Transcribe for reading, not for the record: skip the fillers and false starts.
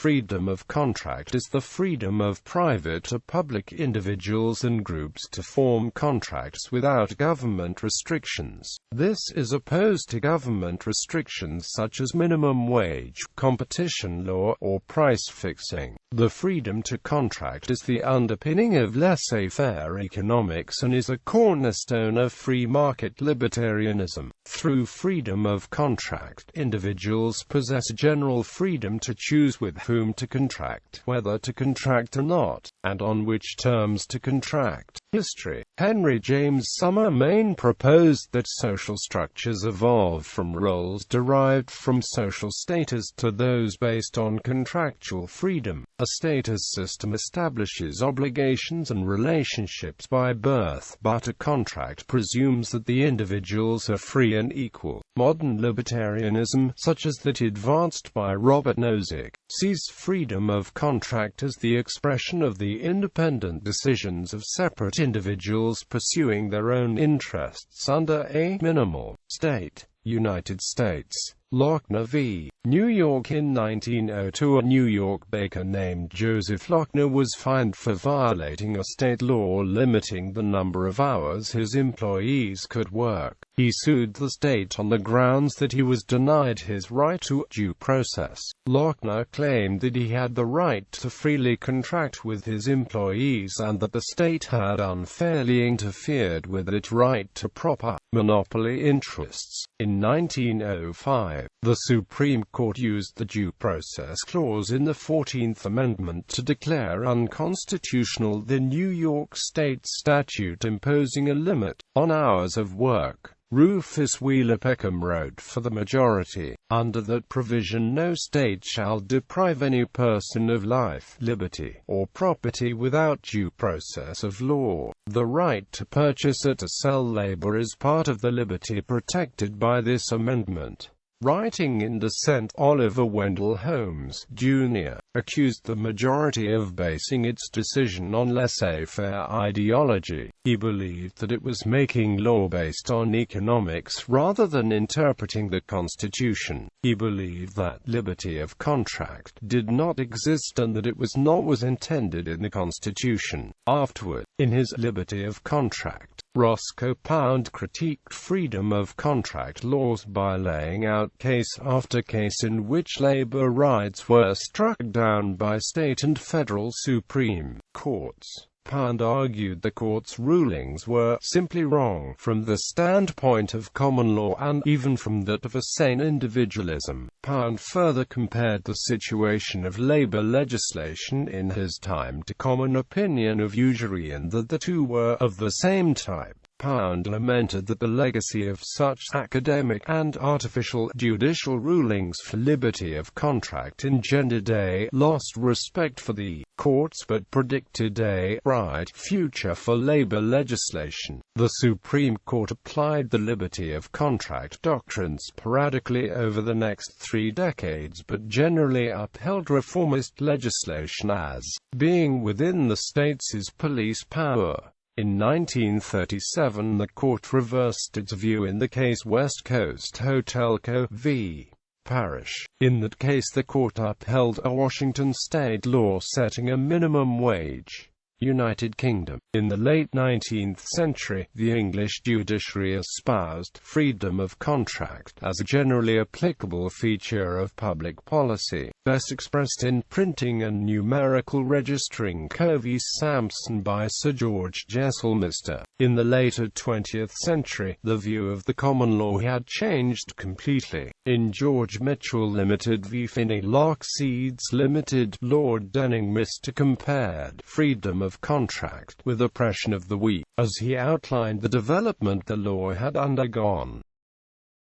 freedom of contract is the freedom of private or public individuals and groups to form contracts without government restrictions. This is opposed to government restrictions such as minimum wage, competition law, or price fixing. The freedom to contract is the underpinning of laissez-faire economics and is a cornerstone of free market libertarianism. Through freedom of contract, individuals possess general freedom to choose with whom to contract, whether to contract or not, and on which terms to contract. History. Henry James Summer Maine proposed that social structures evolve from roles derived from social status to those based on contractual freedom. A status system establishes obligations and relationships by birth, but a contract presumes that the individuals are free and equal. Modern libertarianism, such as that advanced by Robert Nozick, sees freedom of contract as the expression of the independent decisions of separate individuals pursuing their own interests under a minimal state. United States. Lochner v. New York. In 1902, a New York baker named Joseph Lochner was fined for violating a state law limiting the number of hours his employees could work. He sued the state on the grounds that he was denied his right to due process. Lochner claimed that he had the right to freely contract with his employees and that the state had unfairly interfered with its right to proper monopoly interests. In 1905, the Supreme Court used the Due Process Clause in the 14th Amendment to declare unconstitutional the New York State statute imposing a limit on hours of work. Rufus Wheeler Peckham wrote for the majority, "Under that provision no state shall deprive any person of life, liberty, or property without due process of law. The right to purchase or to sell labor is part of the liberty protected by this amendment." Writing in dissent, Oliver Wendell Holmes, Jr., accused the majority of basing its decision on laissez-faire ideology. He believed that it was making law based on economics rather than interpreting the Constitution. He believed that liberty of contract did not exist and that it was not intended in the Constitution. Afterward, in his Liberty of Contract, Roscoe Pound critiqued freedom of contract laws by laying out case after case in which labor rights were struck down by state and federal Supreme Courts. Pound argued the court's rulings were simply wrong from the standpoint of common law and even from that of a sane individualism. Pound further compared the situation of labor legislation in his time to common opinion of usury and that the two were of the same type. Pound lamented that the legacy of such academic and artificial judicial rulings for liberty of contract engendered a lost respect for the courts but predicted a bright future for labor legislation. The Supreme Court applied the liberty of contract doctrine sporadically over the next 3 decades but generally upheld reformist legislation as being within the states' police power. In 1937 the court reversed its view in the case West Coast Hotel Co. v. Parrish. In that case the court upheld a Washington state law setting a minimum wage. United Kingdom. In the late 19th century, the English judiciary espoused freedom of contract as a generally applicable feature of public policy, best expressed in printing and numerical registering Co. v. Sampson by Sir George Jesselmister. In the later 20th century, the view of the common law had changed completely. In George Mitchell Limited v. Finney Lockseeds Limited, Lord Denning-Mister compared freedom of contract with oppression of the weak, as he outlined the development the law had undergone.